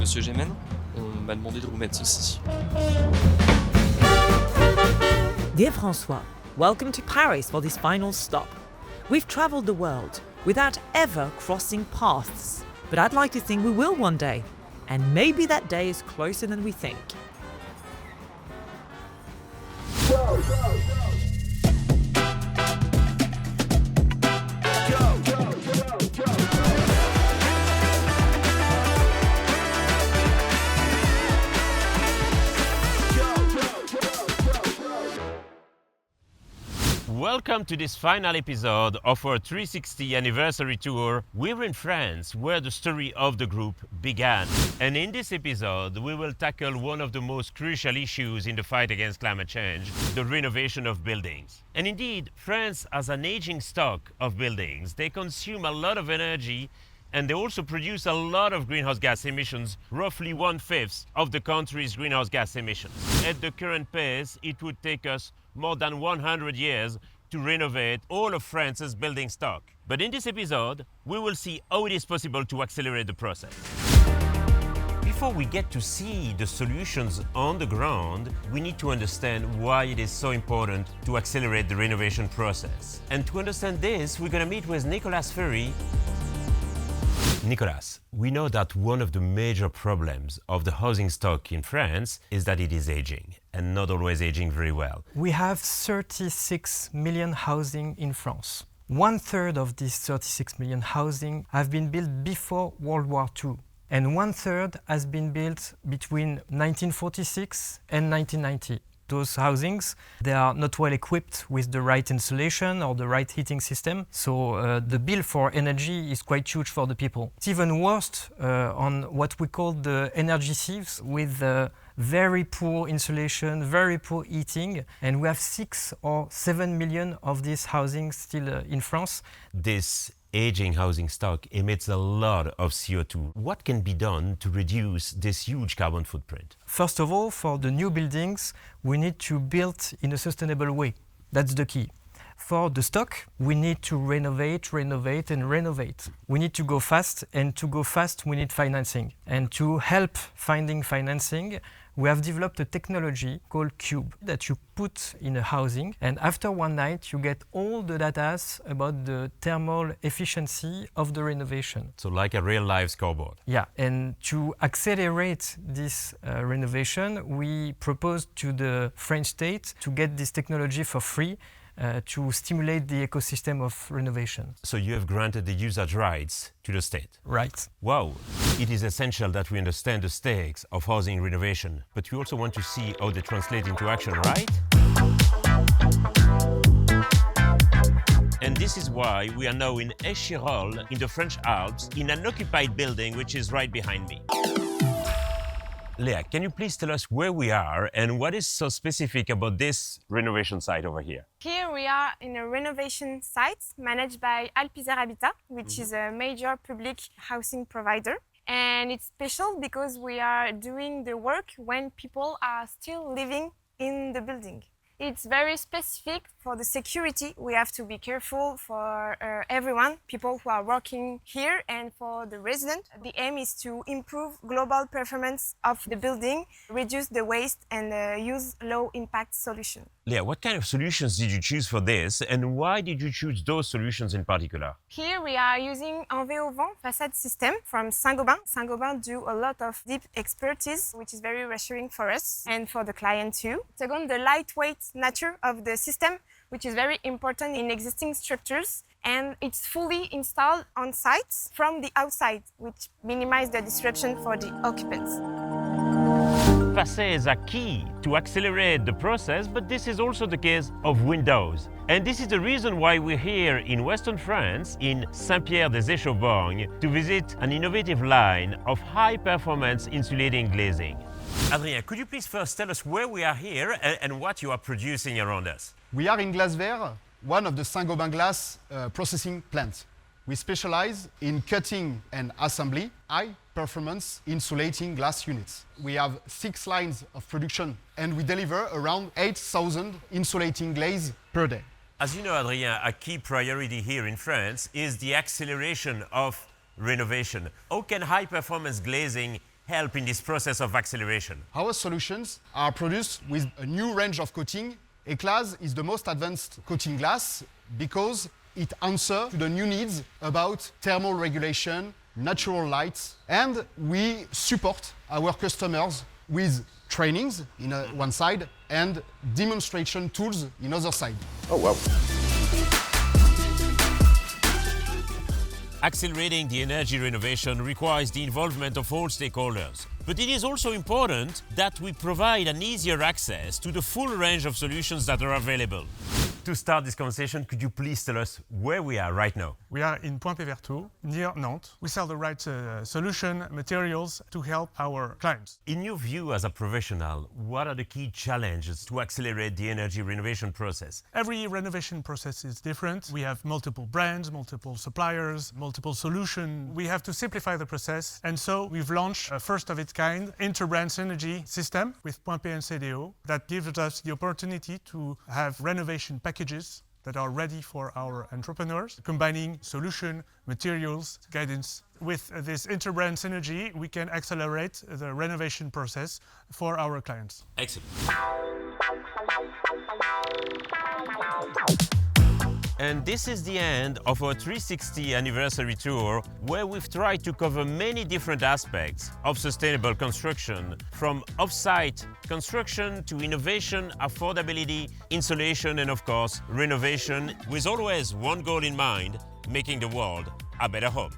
Monsieur Gemenne. On m'a demandé de vous mettre ceci. Dear François, welcome to Paris for this final stop. We've travelled the world without ever crossing paths, but I'd like to think we will one day, and maybe that day is closer than we think. Welcome to this final episode of our 360 anniversary tour. We're in France, where the story of the group began. And in this episode, we will tackle one of the most crucial issues in the fight against climate change, the renovation of buildings. And indeed, France has an aging stock of buildings. They consume a lot of energy, and they also produce a lot of greenhouse gas emissions, roughly 1/5 of the country's greenhouse gas emissions. At the current pace, it would take us more than 100 years to renovate all of France's building stock. But in this episode, we will see how it is possible to accelerate the process. Before we get to see the solutions on the ground, we need to understand why it is so important to accelerate the renovation process. And to understand this, we're going to meet with Nicolas Ferry. Nicolas, we know that one of the major problems of the housing stock in France is that it is aging, and not always aging very well. We have 36 million housing in France. 1/3 of these 36 million housing have been built before World War II, and 1/3 has been built between 1946 and 1990. Those housings, they are not well equipped with the right insulation or the right heating system, so the bill for energy is quite huge for the people. It's even worse on what we call the énergétiques, with very poor insulation, very poor heating, and we have 6 or 7 million of these housings still in France. This aging housing stock emits a lot of CO2. What can be done to reduce this huge carbon footprint? First of all, for the new buildings, we need to build in a sustainable way. That's the key. For the stock, we need to renovate, and renovate. We need to go fast, and to go fast, we need financing. And to help finding financing, we have developed a technology called Cube that you put in a housing, and after one night you get all the data about the thermal efficiency of the renovation. So like a real-life scoreboard. Yeah, and to accelerate this renovation, we proposed to the French state to get this technology for free to stimulate the ecosystem of renovation. So you have granted the usage rights to the state? Right. Wow. It is essential that we understand the stakes of housing renovation, but we also want to see how they translate into action, right? And this is why we are now in Échirolles, in the French Alps, in an occupied building which is right behind me. Leah, can you please tell us where we are and what is so specific about this renovation site over here? Here we are in a renovation site managed by Alpizer Habitat, which is a major public housing provider. And it's special because we are doing the work when people are still living in the building. It's very specific for the security. We have to be careful for everyone, people who are working here, and for the resident. The aim is to improve global performance of the building, reduce the waste, and use low-impact solutions. Leah, what kind of solutions did you choose for this, and why did you choose those solutions in particular? Here we are using Enveauvant facade system from Saint-Gobain. Saint-Gobain do a lot of deep expertise, which is very reassuring for us and for the client too. Second, the lightweight nature of the system, which is very important in existing structures, and it's fully installed on site from the outside, which minimizes the disruption for the occupants. Facades are key to accelerate the process, but this is also the case of windows. And this is the reason why we're here in Western France, in Saint-Pierre-des-Échos-Borgnes, to visit an innovative line of high-performance insulating glazing. Adrien, could you please first tell us where we are here and what you are producing around us? We are in Glassware, one of the Saint-Gobain glass processing plants. We specialize in cutting and assembly high-performance insulating glass units. We have 6 lines of production, and we deliver around 8,000 insulating glaze per day. As you know, Adrien, a key priority here in France is the acceleration of renovation. How can high-performance glazing help in this process of acceleration? Our solutions are produced with a new range of coating. A-class is the most advanced coating glass because it answers to the new needs about thermal regulation, natural lights, and we support our customers with trainings in one side and demonstration tools in other side. Oh, wow. Accelerating the energy renovation requires the involvement of all stakeholders. But it is also important that we provide an easier access to the full range of solutions that are available. To start this conversation, could you please tell us where we are right now? We are in Point-Péverteau, near Nantes. We sell the right solution, materials to help our clients. In your view as a professional, what are the key challenges to accelerate the energy renovation process? Every renovation process is different. We have multiple brands, multiple suppliers, multiple solutions. We have to simplify the process. And so we've launched a first of its kind inter-brand synergy system with Point-P and CDO that gives us the opportunity to have renovation packages that are ready for our entrepreneurs, combining solution, materials, guidance. With this inter-brand synergy, we can accelerate the renovation process for our clients. Excellent. And this is the end of our 360 anniversary tour, where we've tried to cover many different aspects of sustainable construction, from off-site construction to innovation, affordability, insulation, and of course, renovation, with always one goal in mind: making the world a better home.